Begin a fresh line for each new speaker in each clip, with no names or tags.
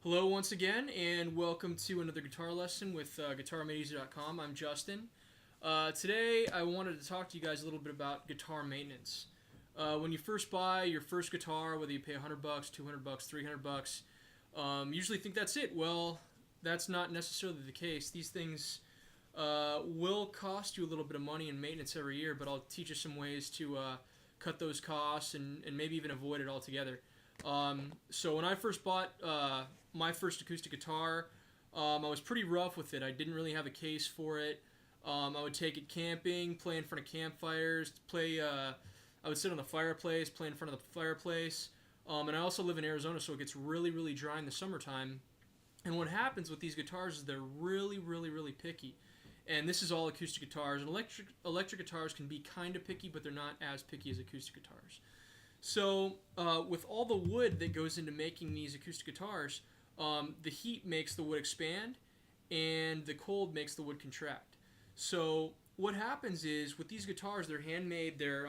Hello once again, and welcome to another guitar lesson with GuitarMadeEZ.com. I'm Justin. Today I wanted to talk to you guys a little bit about guitar maintenance. When you first buy your first guitar, whether you pay $100, $200, $300, you usually think that's it. Well, that's not necessarily the case. These things will cost you a little bit of money in maintenance every year, but I'll teach you some ways to cut those costs and maybe even avoid it altogether. So when I first bought my first acoustic guitar, I was pretty rough with it. I didn't really have a case for it. I would take it camping, play in front of campfires, I would sit on the fireplace, play in front of the fireplace. And I also live in Arizona, so it gets really, really dry in the summertime. And what happens with these guitars is they're really, really, really picky. And this is all acoustic guitars. And electric guitars can be kind of picky, but they're not as picky as acoustic guitars. So with all the wood that goes into making these acoustic guitars, the heat makes the wood expand and the cold makes the wood contract. So what happens is with these guitars, they're handmade. They're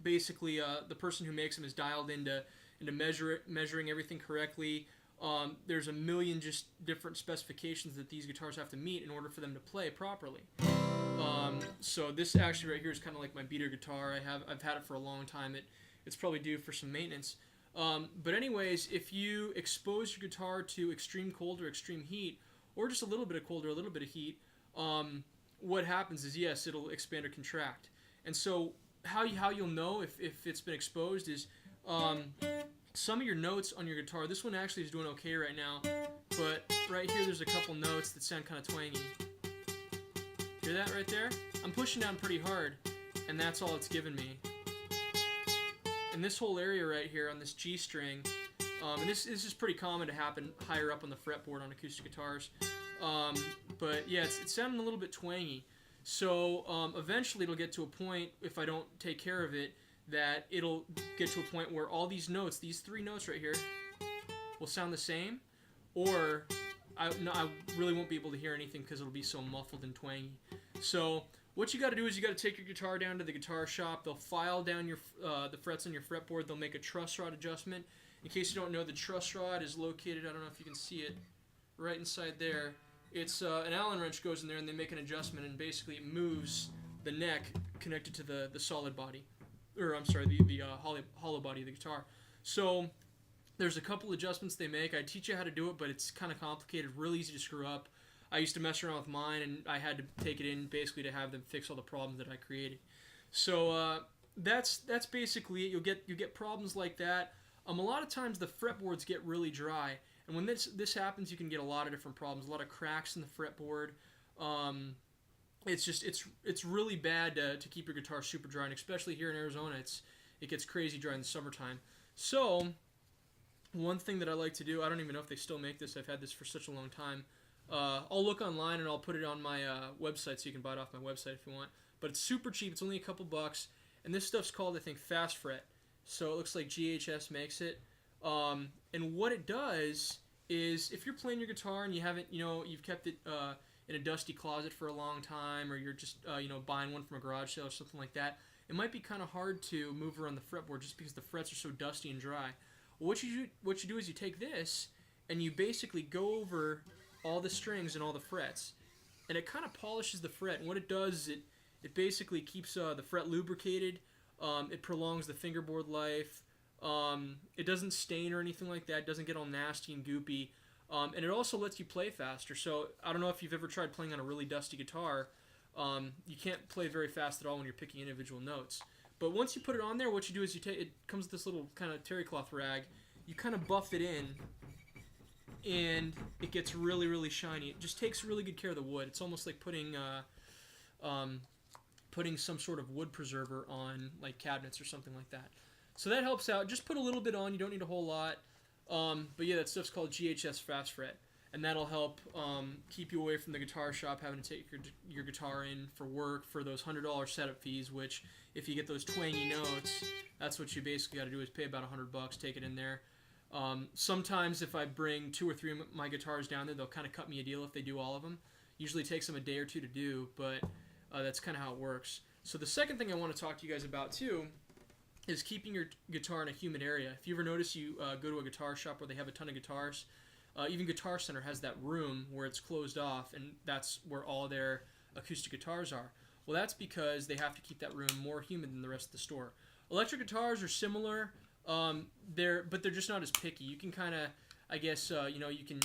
basically the person who makes them is dialed into measuring everything correctly. There's a million just different specifications that these guitars have to meet in order for them to play properly. So this actually right here is kind of like my beater guitar. I've had it for a long time. It's probably due for some maintenance. But anyways, if you expose your guitar to extreme cold or extreme heat, or just a little bit of cold or a little bit of heat, what happens is, yes, it'll expand or contract. And so how you'll know if it's been exposed is some of your notes on your guitar. This one actually is doing okay right now, but right here there's a couple notes that sound kind of twangy. Hear that right there? I'm pushing down pretty hard, and that's all it's given me. And this whole area right here on this G string, and this is pretty common to happen higher up on the fretboard on acoustic guitars. But yeah, it's sounding a little bit twangy. So eventually it'll get to a point, if I don't take care of it, that it'll get to a point where all these notes, these three notes right here, will sound the same, or I really won't be able to hear anything because it'll be so muffled and twangy. So what you got to do is you got to take your guitar down to the guitar shop. They'll file down your the frets on your fretboard. They'll make a truss rod adjustment. In case you don't know, the truss rod is located, I don't know if you can see it, right inside there. It's an Allen wrench goes in there and they make an adjustment, and basically it moves the neck connected to the solid body, or I'm sorry, the hollow body of the guitar. So there's a couple adjustments they make. I teach you how to do it, but it's kind of complicated, really easy to screw up. I used to mess around with mine, and I had to take it in basically to have them fix all the problems that I created. So that's basically it. You get problems like that. A lot of times the fretboards get really dry, and when this happens, you can get a lot of different problems, a lot of cracks in the fretboard. It's really bad to keep your guitar super dry, and especially here in Arizona, it gets crazy dry in the summertime. So one thing that I like to do, I don't even know if they still make this. I've had this for such a long time. I'll look online and I'll put it on my website, so you can buy it off my website if you want. But it's super cheap. It's only a couple bucks, and this stuff's called, I think, Fast Fret. So it looks like GHS makes it. And what it does is, if you're playing your guitar and you haven't, you've kept it in a dusty closet for a long time, or you're just buying one from a garage sale or something like that, it might be kind of hard to move around the fretboard just because the frets are so dusty and dry. Well, what you do is you take this and you basically go over all the strings and all the frets, and it kind of polishes the fret. And what it does is it basically keeps the fret lubricated. It prolongs the fingerboard life. It doesn't stain or anything like that. It doesn't get all nasty and goopy. And it also lets you play faster. So I don't know if you've ever tried playing on a really dusty guitar. You can't play very fast at all when you're picking individual notes. But once you put it on there, what you do is it comes with this little kind of terry cloth rag. You kind of buff it in, and it gets really, really shiny. It just takes really good care of the wood. It's almost like putting some sort of wood preserver on like cabinets or something like that. So that helps out. Just put a little bit on. You don't need a whole lot. But yeah, that stuff's called GHS Fast Fret, and that'll help keep you away from the guitar shop having to take your guitar in for work for those $100 setup fees, which if you get those twangy notes, that's what you basically got to do is pay about $100, take it in there. Sometimes if I bring 2 or 3 of my guitars down there, they'll kind of cut me a deal if they do all of them. Usually it takes them a day or two to do, but that's kind of how it works. So the second thing I want to talk to you guys about too is keeping your guitar in a humid area. If you ever notice, you go to a guitar shop where they have a ton of guitars, even Guitar Center has that room where it's closed off, and that's where all their acoustic guitars are. Well, that's because they have to keep that room more humid than the rest of the store. Electric guitars are similar, but they're just not as picky. You can kind of, I guess, you can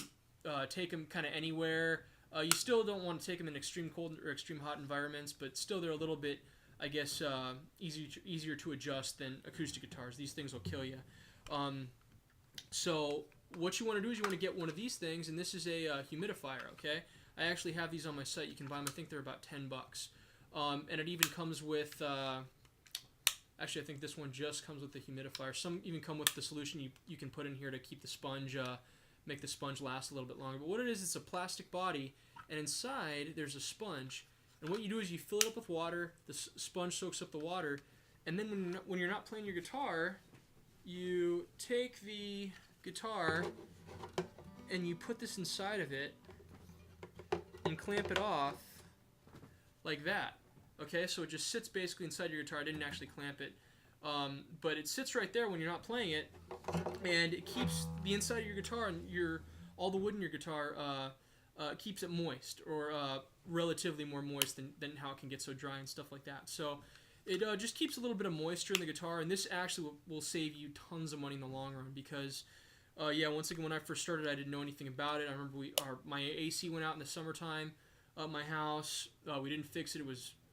take them kind of anywhere. You still don't want to take them in extreme cold or extreme hot environments, but still they're a little bit, I guess, easier to adjust than acoustic guitars. These things will kill you. So what you want to do is you want to get one of these things, and this is a humidifier, okay? I actually have these on my site. You can buy them. I think they're about $10. And it even comes with, actually I think this one just comes with the humidifier. Some even come with the solution you can put in here to keep the sponge, make the sponge last a little bit longer. But what it is, it's a plastic body, and inside there's a sponge. And what you do is you fill it up with water, the sponge soaks up the water, and then when you're not playing your guitar, you take the guitar and you put this inside of it and clamp it off like that. Okay, so it just sits basically inside your guitar. I didn't actually clamp it, but it sits right there when you're not playing it, and it keeps the inside of your guitar and all the wood in your guitar keeps it moist, or relatively more moist than how it can get so dry and stuff like that. So it just keeps a little bit of moisture in the guitar, and this actually will save you tons of money in the long run because, once again, when I first started, I didn't know anything about it. I remember my AC went out in the summertime at my house. We didn't fix it.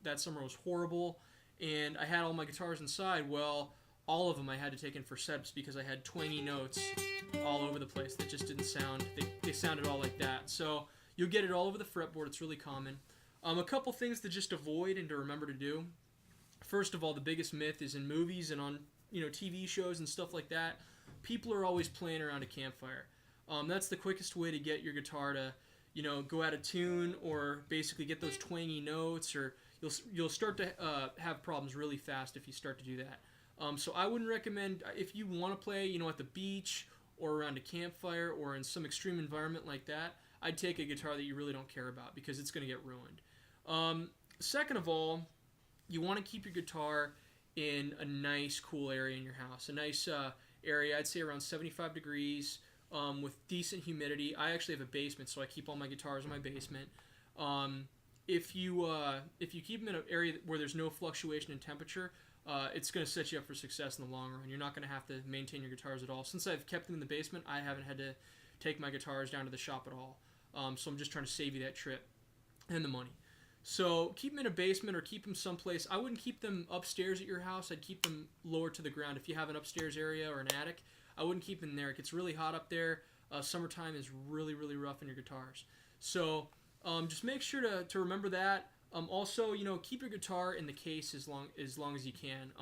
That summer was horrible, and I had all my guitars inside. Well, all of them I had to take in for setups because I had twangy notes all over the place that just didn't sound. They sounded all like that. So you'll get it all over the fretboard. It's really common. A couple things to just avoid and to remember to do. First of all, the biggest myth is in movies and on TV shows and stuff like that. People are always playing around a campfire. That's the quickest way to get your guitar to go out of tune, or basically get those twangy notes, or you'll start to have problems really fast if you start to do that. So I wouldn't recommend, if you want to play at the beach or around a campfire or in some extreme environment like that, I'd take a guitar that you really don't care about because it's going to get ruined. Second of all, you want to keep your guitar in a nice cool area in your house. A nice area, I'd say around 75 degrees, with decent humidity. I actually have a basement, so I keep all my guitars in my basement. If you keep them in an area where there's no fluctuation in temperature, it's going to set you up for success in the long run. You're not going to have to maintain your guitars at all. Since I've kept them in the basement, I haven't had to take my guitars down to the shop at all. So I'm just trying to save you that trip and the money. So keep them in a basement or keep them someplace. I wouldn't keep them upstairs at your house. I'd keep them lower to the ground. If you have an upstairs area or an attic, I wouldn't keep them there. It gets really hot up there. Summertime is really, really rough on your guitars. So just make sure to remember that. Also, keep your guitar in the case as long as you can.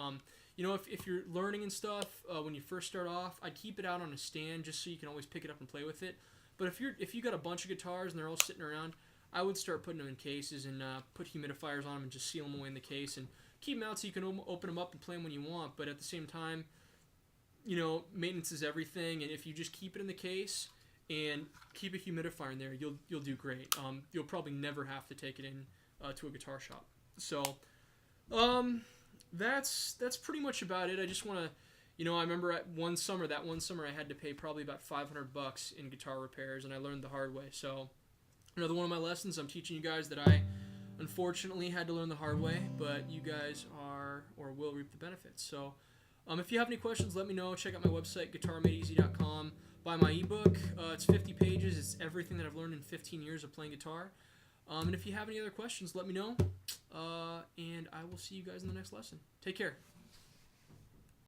If you're learning and stuff, when you first start off, I'd keep it out on a stand just so you can always pick it up and play with it. But if you got a bunch of guitars and they're all sitting around, I would start putting them in cases and put humidifiers on them and just seal them away in the case and keep them out so you can open them up and play them when you want. But at the same time, maintenance is everything, and if you just keep it in the case and keep a humidifier in there, you'll do great. You'll probably never have to take it in to a guitar shop. So that's pretty much about it. I just want to, I remember that one summer I had to pay probably about $500 in guitar repairs, and I learned the hard way. So another one of my lessons, I'm teaching you guys that I unfortunately had to learn the hard way, but you guys are or will reap the benefits. So if you have any questions, let me know. Check out my website, GuitarMadeEZ.com. Buy my ebook. It's 50 pages. It's everything that I've learned in 15 years of playing guitar. And if you have any other questions, let me know. And I will see you guys in the next lesson. Take care.